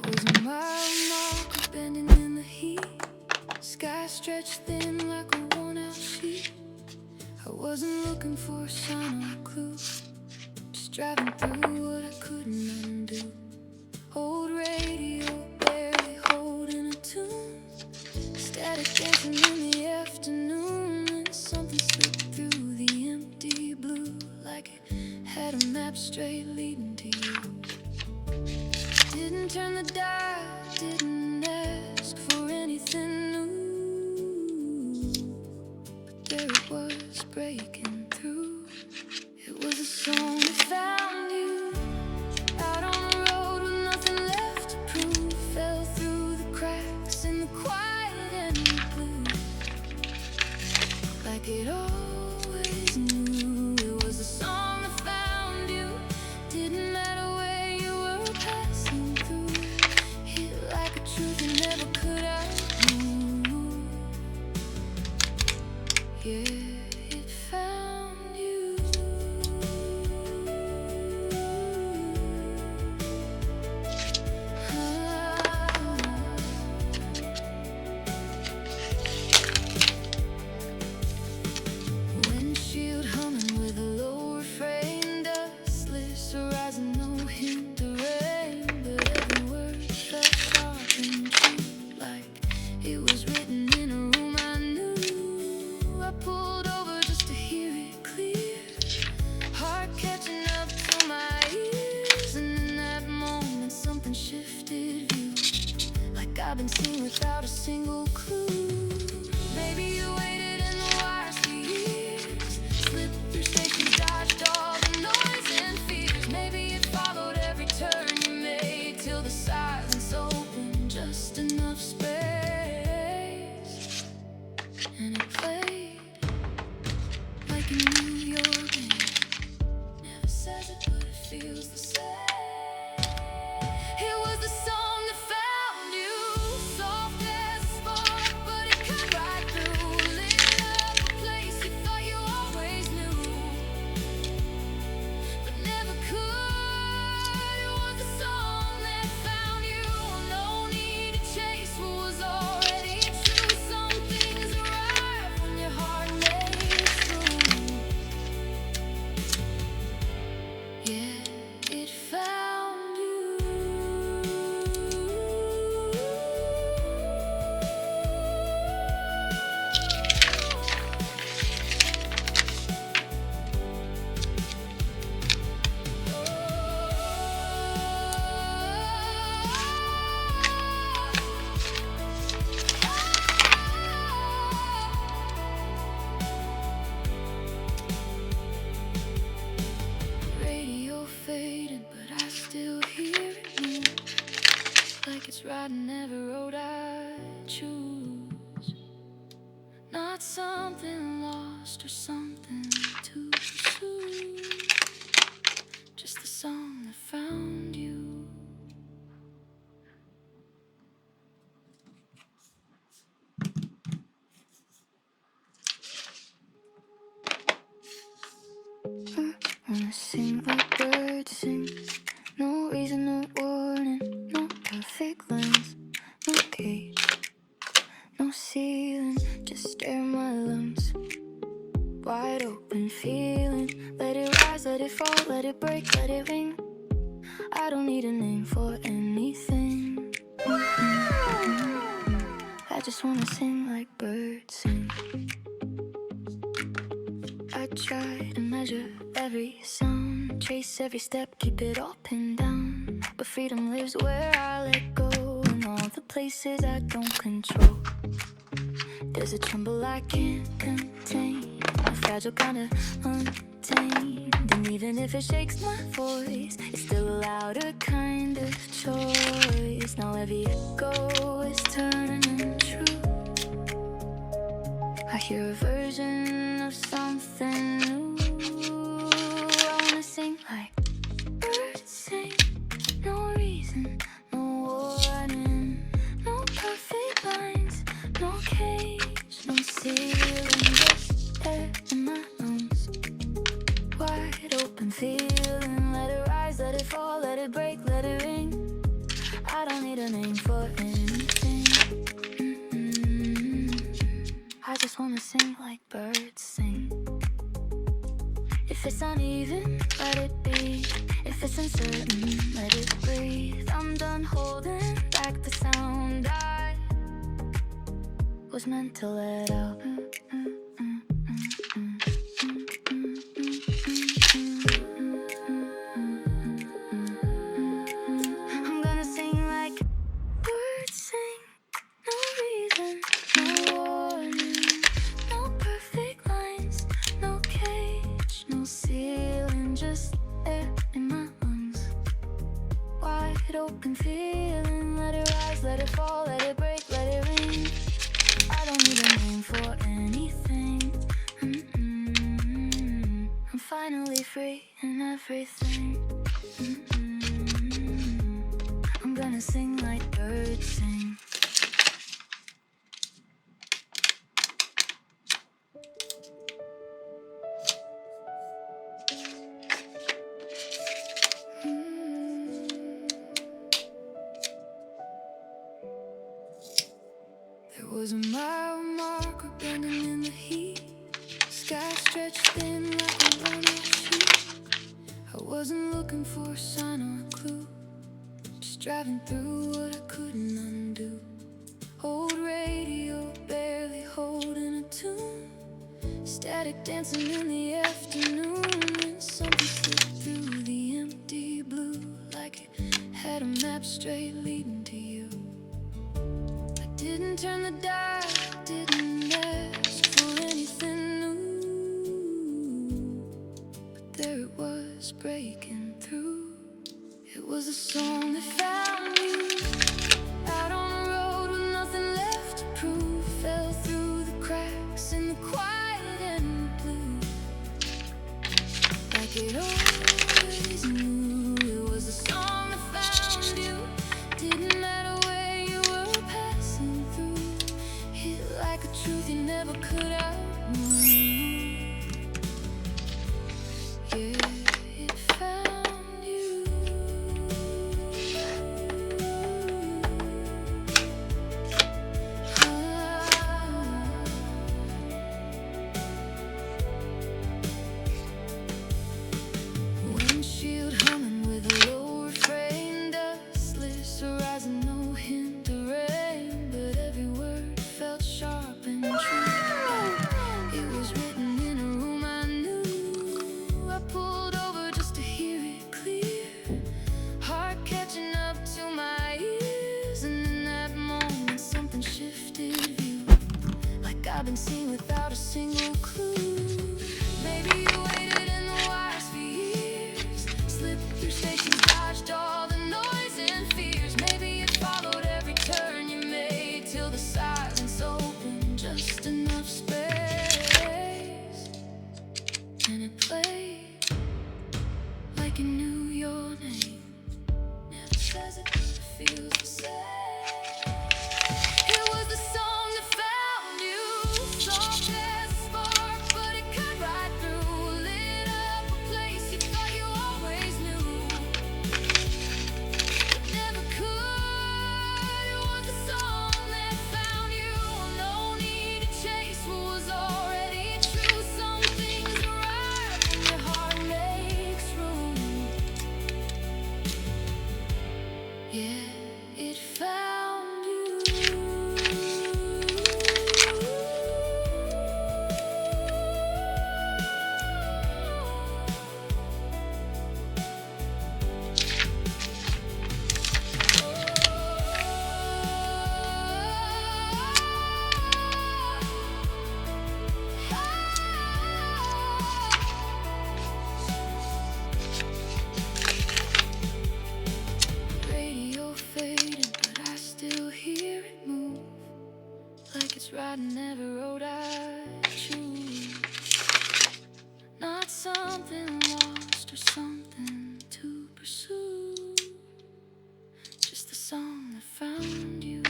Was a mile marker bending in the heat. Sky stretched thin like a worn-out sheet. I wasn't looking for a sign or a clue, just driving through what I couldn't undo. Old radio barely holding a tune, static dancing in the afternoon, and something slipped through the empty blue, like it had a map straight leading to you. Didn't turn the dial, didn't ask for anything new, but there it was breaking through. It was a song that found you out on the road with nothing left to prove. Fell through the cracks in the quiet and the blue, like it always knew. It was a song that found you. Didn't matter where you were passing through. Hit like a truth you never could outrule. Yeah, it found you. Windshield humming with a low refrain, dustless horizon, no hint of rain, but every word felt sharp and true, like it was written in a room I knew. I pulled over just to hear it clear, heart catching up to my ears, and in that moment something shifted view, like I've been seen without a single clue. Maybe you waited in the wires for years, slipped through stations, dodged all the noise and fears. Maybe you followed every turn you made till the silence opened just enough space, and it played like a New York band. Never says it, but it feels the same. It was the song that found you, soft as a spark, but it cut right through. Lit up a place you thought you always knew, but never could. It was the song that found you. No need to chase what was already true. Some things arrive when your heart makes room. Yeah, it found you. Radio faded, but I still hear it move, like it's riding every road I choose. Not something lost or something to pursue, just the song that found you. Wanna sing like birds sing, no reason, no warning, no perfect lines, no cage, no ceiling, just stare in my lungs, wide open feeling. Let it rise, let it fall, let it break, let it ring. I don't need a name for anything. I just wanna sing like birds sing. I try to measure every sound, trace every step, keep it all pinned down. But freedom lives where I let go, in all the places I don't control. There's a tremble I can't contain, a fragile kind of untamed. And even if it shakes my voice, it's still a louder kind of choice. Now every echo is turning true. I hear a version of something new. I wanna sing like birds sing, no reason, no warning, no perfect lines, no cage, no ceiling, just air in my lungs, wide open feeling. Let it rise, let it fall, let it break, let it ring. I don't need a just wanna sing like birds sing. If it's uneven, let it be. If it's uncertain, let it breathe. I'm done holding back the sound I was meant to let out. I'm gonna sing like birds sing. No reason, no warning, no perfect lines, no cage, no ceiling, just air in my lungs. Wide open feeling, let it rise, let it fall, let it break, let it ring. I don't need a name for anything. I'm finally free in everything. I'm gonna sing like birds sing. There was a mile marker bending in the heat. Sky stretched thin like a run-off sheet. I wasn't looking for a sign or a clue, just driving through what I couldn't undo. Old radio, barely holding a tune. Static dancing in the afternoon. And something slipped through the empty blue, like it had a map straight leading to you. I didn't turn the dial, didn't ask for anything new, but there it was breaking through. It was a song that found you out on the road with nothing left to prove. Fell through the cracks in the quiet and the blue, like it always knew. It was a song that found you. Didn't matter where you were passing through. Hit like a truth you never could outrun. Yeah, it found you. Windshield humming with a low refrain. Dustless horizon, no hint of rain, but every word felt sharp and true. It was written in a room I knew. I pulled over just to hear it clear, heart catching up to my ears. And in that moment something shifted view, like I've been seen without a single clue. Maybe you waited in the wires for years, slipped through stations, dodged all the noise and fears. Maybe you followed every turn you made till the silence opened just enough space, and it played like it knew your name. Never says it, but it feels the same. It was the song that found you, soft as a spark, but it cut right through. Lit up a place you thought you always knew, but never could. It was the song that found you. No need to chase what was already true. Some things arrive when your heart makes room. Yeah, it found you. Radio fading, but I still hear it move, like it's riding every road I choose. Not something lost or something to pursue, just the song that found you.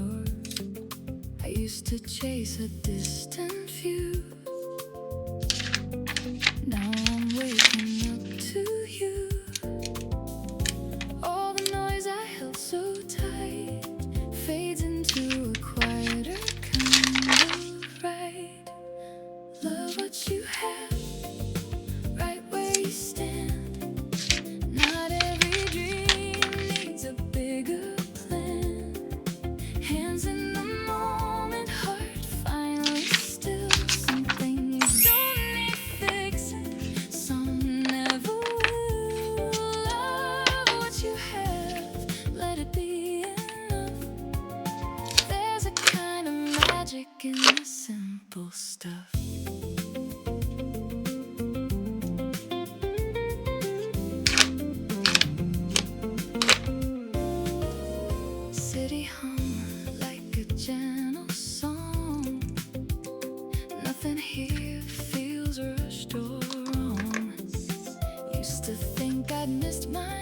yours. I used to chase a distant view. Now I'm waking up to you. All the noise I held so tight fades into a quieter kind of right. Love what you have, right where you stand. Not every dream needs a bigger plan. Hands in the moment, heart finally still. Some things don't need fixing, some never will. Love what you have, let it be enough. There's a kind of magic in the simple stuff. City hum like a gentle song. Nothing here feels rushed or wrong. Used to think I'd missed my